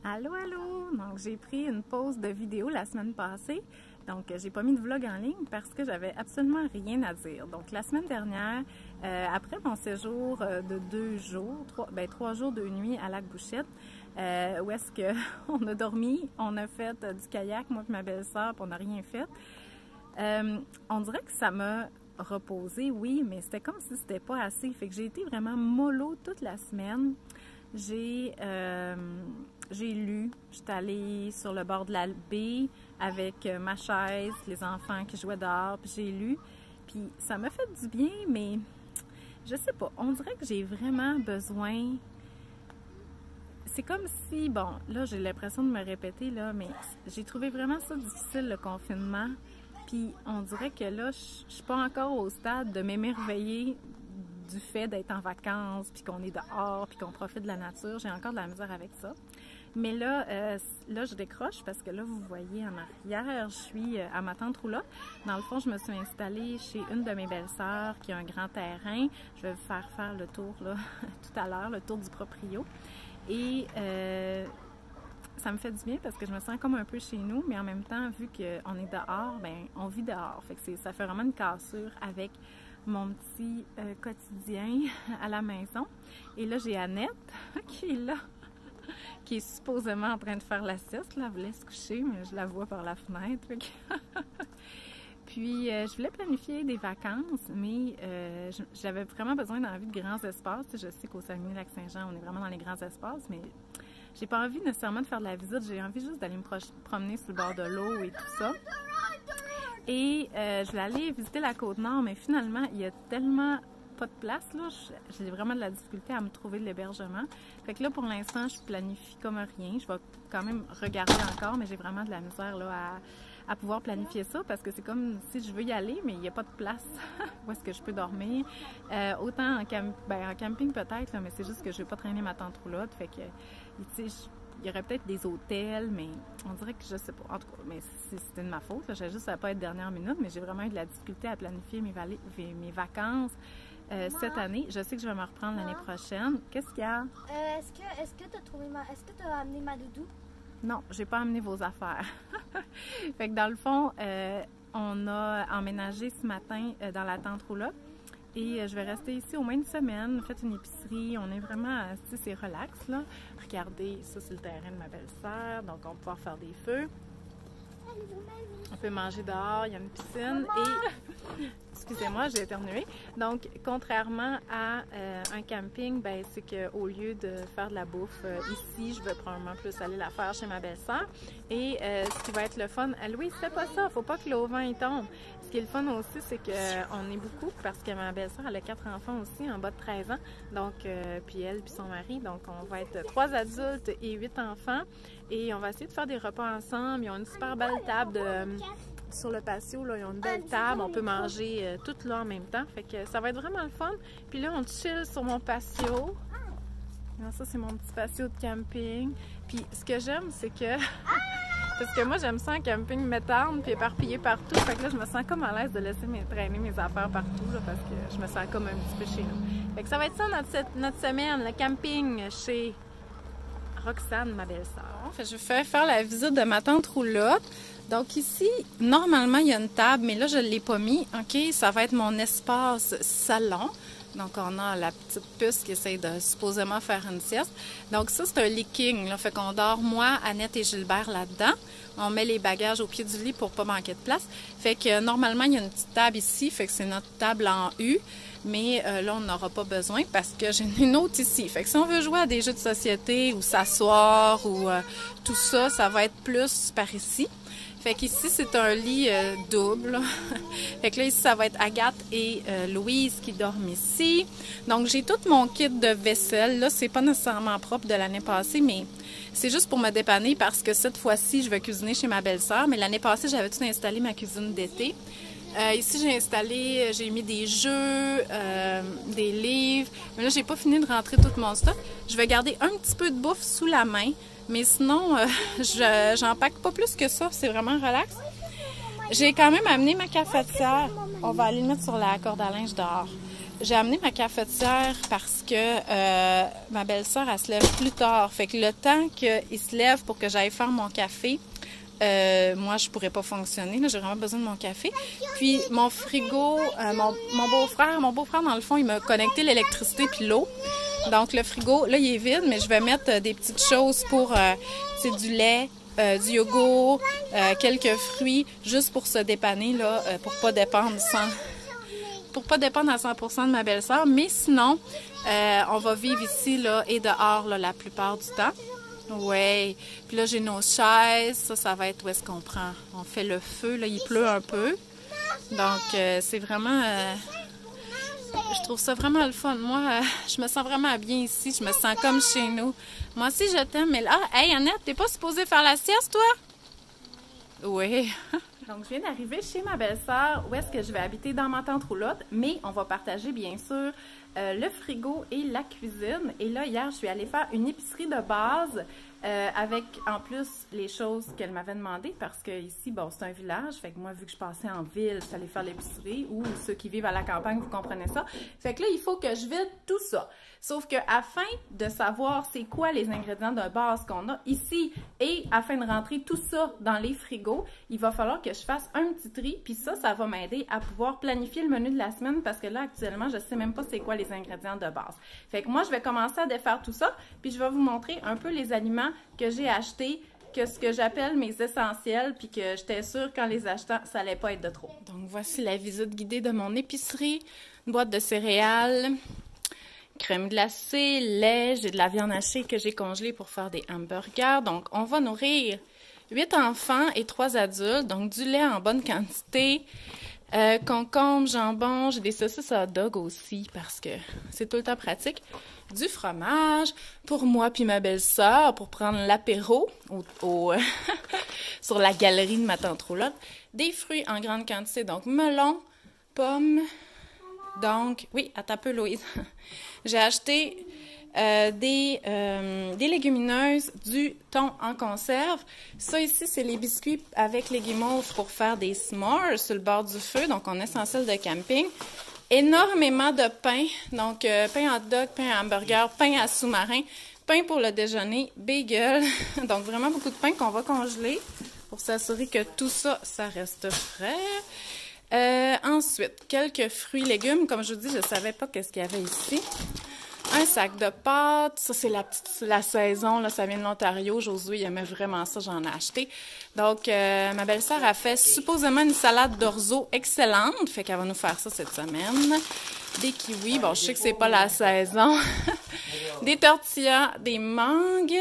Allô, allô! Donc, j'ai pris une pause de vidéo la semaine passée. Donc, j'ai pas mis de vlog en ligne parce que j'avais absolument rien à dire. Donc, la semaine dernière, après mon séjour de 2 jours, 3 jours, 2 nuits à Lac-Bouchette, où est-ce qu'on a dormi, on a fait du kayak, moi et ma belle-sœur, puis on n'a rien fait. On dirait que ça m'a reposé, oui, mais c'était comme si c'était pas assez. Fait que j'ai été vraiment mollo toute la semaine. J'ai lu, j'étais allée sur le bord de la baie avec ma chaise, les enfants qui jouaient dehors, puis j'ai lu. Puis ça m'a fait du bien, mais je sais pas, on dirait que j'ai vraiment besoin... C'est comme si, bon, là j'ai l'impression de me répéter, là, mais j'ai trouvé vraiment ça difficile, le confinement. Puis on dirait que là, je suis pas encore au stade de m'émerveiller du fait d'être en vacances, puis qu'on est dehors, puis qu'on profite de la nature. J'ai encore de la misère avec ça. Mais là, je décroche parce que là, vous voyez en arrière, je suis à ma tante Roula. Dans le fond, je me suis installée chez une de mes belles-sœurs qui a un grand terrain. Je vais vous faire le tour là, tout à l'heure, le tour du proprio. Et ça me fait du bien parce que je me sens comme un peu chez nous, mais en même temps, vu qu'on est dehors, ben on vit dehors. Fait que ça fait vraiment une cassure avec mon petit quotidien à la maison. Et là, j'ai Annette qui est là, qui est supposément en train de faire la sieste. Là, elle voulait se coucher, mais je la vois par la fenêtre. Puis, je voulais planifier des vacances, mais j'avais vraiment besoin d'envie de grands espaces. Je sais qu'au Saguenay-Lac-Saint-Jean, on est vraiment dans les grands espaces, mais j'ai pas envie nécessairement de faire de la visite. J'ai envie juste d'aller me promener sur le bord de l'eau et tout ça. Et je voulais aller visiter la Côte-Nord, mais finalement, il y a tellement pas de place, là. J'ai vraiment de la difficulté à me trouver de l'hébergement. Fait que là, pour l'instant, je planifie comme rien. Je vais quand même regarder encore, mais j'ai vraiment de la misère là, à pouvoir planifier ça parce que c'est comme si je veux y aller, mais il n'y a pas de place où est-ce que je peux dormir. Autant en camping peut-être, mais c'est juste que je ne vais pas traîner ma tante roulotte. Fait que, tu sais, il y aurait peut-être des hôtels, mais on dirait que je sais pas. En tout cas, mais c'était de ma faute. J'ai juste à pas être dernière minute, mais j'ai vraiment eu de la difficulté à planifier mes vacances cette année. Je sais que je vais me reprendre l'année prochaine. Qu'est-ce qu'il y a? Est-ce que tu as amené ma doudou? Non, j'ai pas amené vos affaires. Fait que dans le fond, on a emménagé ce matin dans la tente Roula. Et je vais rester ici au moins une semaine, fait une épicerie, on est vraiment, tu sais, c'est relax là. Regardez, ça c'est le terrain de ma belle-sœur, donc on va pouvoir faire des feux. On peut manger dehors, il y a une piscine et... Excusez-moi, j'ai éternué. Donc, contrairement à un camping, ben, c'est qu'au lieu de faire de la bouffe ici, je vais probablement plus aller la faire chez ma belle-sœur. Et ce qui va être le fun... Louise, fais pas ça, faut pas que l'auvent il tombe. Ce qui est le fun aussi, c'est qu'on est beaucoup parce que ma belle-sœur, elle a 4 enfants aussi, en bas de 13 ans. Donc, puis elle, puis son mari. Donc, on va être 3 adultes et 8 enfants. Et on va essayer de faire des repas ensemble. Ils ont une super belle table sur le patio. Là, ils ont une belle table. On peut manger tout là en même temps. Fait que ça va être vraiment le fun. Puis là, on chill sur mon patio. Alors, ça, c'est mon petit patio de camping. Puis ce que j'aime, c'est que... Parce que moi, j'aime ça en camping m'étendre puis éparpillé partout. Fait que là, je me sens comme à l'aise de laisser traîner mes affaires partout là, parce que je me sens comme un petit peu chez nous. Fait que ça va être ça notre semaine, le camping chez Roxane, ma belle-sœur. Je vais faire la visite de ma tante Roulotte. Donc ici, normalement, il y a une table, mais là, je ne l'ai pas mis. OK, ça va être mon espace salon. Donc, on a la petite puce qui essaie de supposément faire une sieste. Donc, ça, c'est un lit king. Là. Fait qu'on dort, moi, Annette et Gilbert là-dedans. On met les bagages au pied du lit pour pas manquer de place. Fait que, normalement, il y a une petite table ici. Fait que c'est notre table en U. Mais là, on n'aura pas besoin parce que j'ai une autre ici. Fait que si on veut jouer à des jeux de société ou s'asseoir ou tout ça, ça va être plus par ici. Fait qu'ici, c'est un lit double. Fait que là, ici, ça va être Agathe et Louise qui dorment ici. Donc, j'ai tout mon kit de vaisselle. Là, c'est pas nécessairement propre de l'année passée, mais c'est juste pour me dépanner parce que cette fois-ci, je vais cuisiner chez ma belle-sœur. Mais l'année passée, j'avais tout installé ma cuisine d'été. Ici, j'ai mis des jeux, des livres. Mais là, j'ai pas fini de rentrer tout mon stock. Je vais garder un petit peu de bouffe sous la main. Mais sinon, j'en pack pas plus que ça. C'est vraiment relax. J'ai quand même amené ma cafetière. On va aller le mettre sur la corde à linge dehors. j'ai amené ma cafetière parce que ma belle-sœur, elle se lève plus tard. Fait que le temps qu'il se lève pour que j'aille faire mon café, moi, je pourrais pas fonctionner. Là, j'ai vraiment besoin de mon café. Puis, mon frigo, mon beau-frère, dans le fond, il m'a connecté l'électricité puis l'eau. Donc, le frigo, là, il est vide, mais je vais mettre des petites choses pour, du lait, du yogourt, quelques fruits, juste pour se dépanner, là, pour pas dépendre à 100% de ma belle-sœur. Mais sinon, on va vivre ici, là, et dehors, là, la plupart du temps. Oui. Puis là, j'ai nos chaises. Ça va être où est-ce qu'on prend. On fait le feu. Là, il pleut un peu. Donc, c'est vraiment... je trouve ça vraiment le fun. Moi, je me sens vraiment bien ici. Je me sens comme chez nous. Moi aussi, je t'aime. Mais là, hey, Annette, t'es pas supposée faire la sieste, toi? Oui. Donc, je viens d'arriver chez ma belle-sœur où est-ce que je vais habiter dans ma tente roulotte. Mais on va partager, bien sûr, le frigo et la cuisine. Et là, hier, je suis allée faire une épicerie de base avec, en plus, les choses qu'elle m'avait demandé parce que ici, bon, c'est un village. Fait que moi, vu que je passais en ville, je suis allée faire l'épicerie ou ceux qui vivent à la campagne, vous comprenez ça. Fait que là, il faut que je vide tout ça. Sauf que afin de savoir c'est quoi les ingrédients de base qu'on a ici et afin de rentrer tout ça dans les frigos, il va falloir que je fasse un petit tri. Puis ça va m'aider à pouvoir planifier le menu de la semaine parce que là, actuellement, je sais même pas c'est quoi les ingrédients de base. Fait que moi, je vais commencer à défaire tout ça. Puis je vais vous montrer un peu les aliments que j'ai achetés, que ce que j'appelle mes essentiels, puis que j'étais sûre qu'en les achetant, ça allait pas être de trop. Donc voici la visite guidée de mon épicerie. Une boîte de céréales, crème glacée, lait, j'ai de la viande hachée que j'ai congelée pour faire des hamburgers. Donc, on va nourrir 8 enfants et 3 adultes. Donc, du lait en bonne quantité, concombre, jambon. J'ai des saucisses hot dog aussi parce que c'est tout le temps pratique. Du fromage pour moi puis ma belle-sœur pour prendre l'apéro sur la galerie de ma tante roulotte. Des fruits en grande quantité, donc melon, pommes. Donc, oui, attends un peu, Louise. J'ai acheté des légumineuses, du thon en conserve. Ça ici, c'est les biscuits avec les guimauves pour faire des s'mores sur le bord du feu, donc en essentiel de camping. Énormément de pain, donc pain hot dog, pain à hamburger, pain à sous-marin, pain pour le déjeuner, bagel. Donc vraiment beaucoup de pain qu'on va congeler pour s'assurer que tout ça, ça reste frais. Ensuite, quelques fruits, légumes. Comme je vous dis, je ne savais pas qu'est-ce qu'il y avait ici. Un sac de pâtes. Ça, c'est la saison. Là, ça vient de l'Ontario. Josué, il aimait vraiment ça. J'en ai acheté. Donc, ma belle-sœur a fait supposément une salade d'orzo excellente. Fait qu'elle va nous faire ça cette semaine. Des kiwis. Bon, je sais que c'est pas la saison. Des tortillas, des mangues.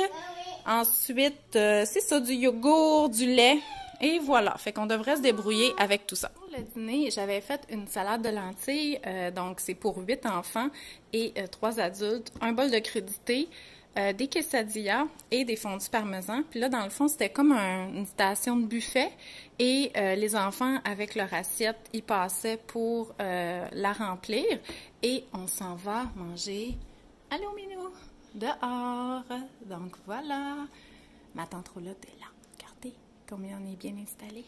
Ensuite, c'est ça, du yogourt, du lait. Et voilà, fait qu'on devrait se débrouiller avec tout ça. Pour le dîner, j'avais fait une salade de lentilles, donc c'est pour 8 enfants et 3 adultes, un bol de crudité, des quesadillas et des fondus parmesan. Puis là, dans le fond, c'était comme une station de buffet et les enfants, avec leur assiette, ils passaient pour la remplir et on s'en va manger. Allô, Minou! Dehors! Donc voilà, ma tante roulotte est là. Combien on est bien installé.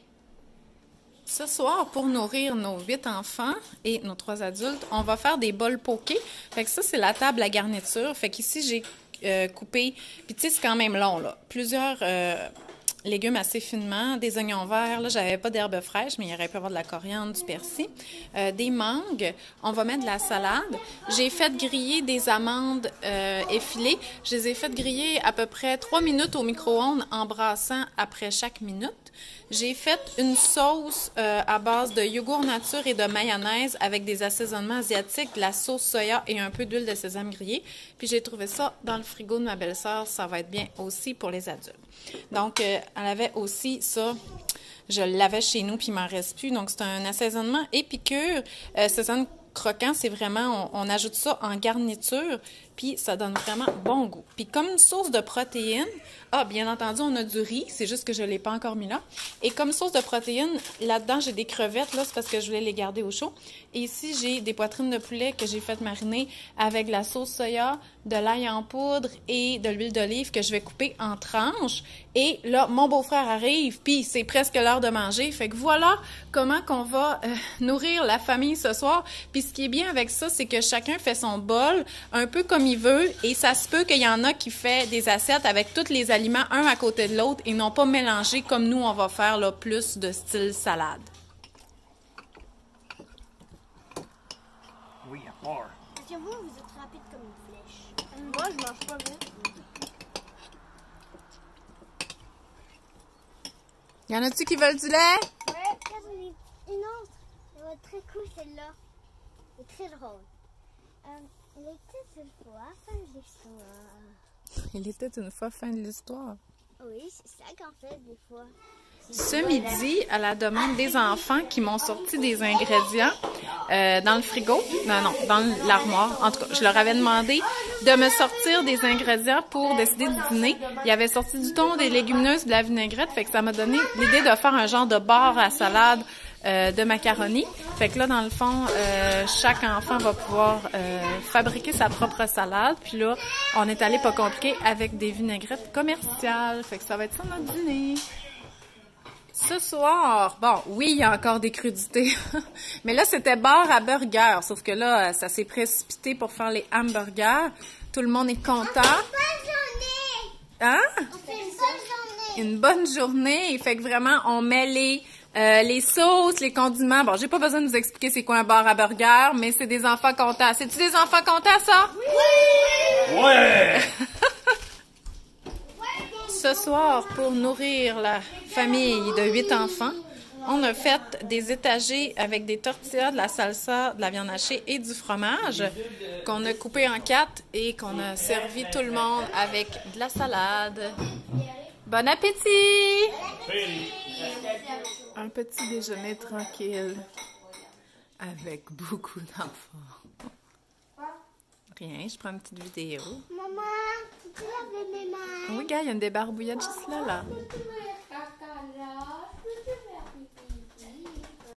Ce soir, pour nourrir nos 8 enfants et nos 3 adultes, on va faire des bols poké. Fait que ça, c'est la table à garniture. Fait qu'ici, j'ai coupé, puis tu sais, c'est quand même long, là. Plusieurs légumes assez finement, des oignons verts. Là, j'avais pas d'herbes fraîches, mais il aurait pu avoir de la coriandre, du persil. Des mangues. On va mettre de la salade. J'ai fait griller des amandes effilées. Je les ai fait griller à peu près 3 minutes au micro-ondes en brassant après chaque minute. J'ai fait une sauce à base de yogourt nature et de mayonnaise avec des assaisonnements asiatiques, de la sauce soya et un peu d'huile de sésame grillée. Puis j'ai trouvé ça dans le frigo de ma belle-sœur. Ça va être bien aussi pour les adultes. Donc, elle avait aussi ça. Je l'avais chez nous, puis il m'en reste plus. Donc, c'est un assaisonnement épicure. Sésame croquant, c'est vraiment, on ajoute ça en garniture. puis ça donne vraiment bon goût. Puis comme source de protéines, bien entendu, on a du riz, c'est juste que je ne l'ai pas encore mis là. Et comme source de protéines, là-dedans, j'ai des crevettes, là, c'est parce que je voulais les garder au chaud. Et ici, j'ai des poitrines de poulet que j'ai fait mariner avec de la sauce soya, de l'ail en poudre et de l'huile d'olive que je vais couper en tranches. Et là, mon beau-frère arrive, puis c'est presque l'heure de manger. Fait que voilà comment qu'on va nourrir la famille ce soir. Puis ce qui est bien avec ça, c'est que chacun fait son bol un peu comme il veut. Et ça se peut qu'il y en a qui fait des assiettes avec tous les aliments un à côté de l'autre et non pas mélangés comme nous, on va faire là, plus de style salade. Oui, à part. Parce que vous êtes rapide comme une flèche. Moi, je mange pas vite. Y en a-tu qui veulent du lait? Ouais, j'en ai une autre. Elle va être très cool, celle-là. Elle est très drôle. Il était une fois, fin de l'histoire. Il était une fois fin de l'histoire. Oui, c'est ça qu'on fait des fois. Ce midi, à la demande des enfants qui m'ont sorti des ingrédients dans le frigo, non, dans l'armoire. En tout cas, je leur avais demandé de me sortir des ingrédients pour décider du dîner. Ils avaient sorti du thon, des légumineuses, de la vinaigrette, fait que ça m'a donné l'idée de faire un genre de bar à salade de macaroni. Fait que là, dans le fond, chaque enfant va pouvoir fabriquer sa propre salade. Puis là, on est allé pas compliqué avec des vinaigrettes commerciales. Fait que ça va être ça notre dîner. Ce soir, bon, oui, il y a encore des crudités, mais là, c'était bar à burger, sauf que là, ça s'est précipité pour faire les hamburgers. Tout le monde est content. Hein? Une bonne journée. Fait que vraiment, on met les sauces, les condiments. Bon, j'ai pas besoin de vous expliquer c'est quoi un bar à burger, mais c'est des enfants contents. C'est-tu des enfants contents, ça? Oui! Ouais! Ce soir, pour nourrir la famille de 8 enfants, on a fait des étagers avec des tortillas, de la salsa, de la viande hachée et du fromage qu'on a coupé en 4 et qu'on a servi tout le monde avec de la salade. Bon appétit! Un petit déjeuner tranquille avec beaucoup d'enfants. Rien, je prends une petite vidéo. Maman, tu peux laver mes mains? Oui, gars, il y a une débarbouillette juste là.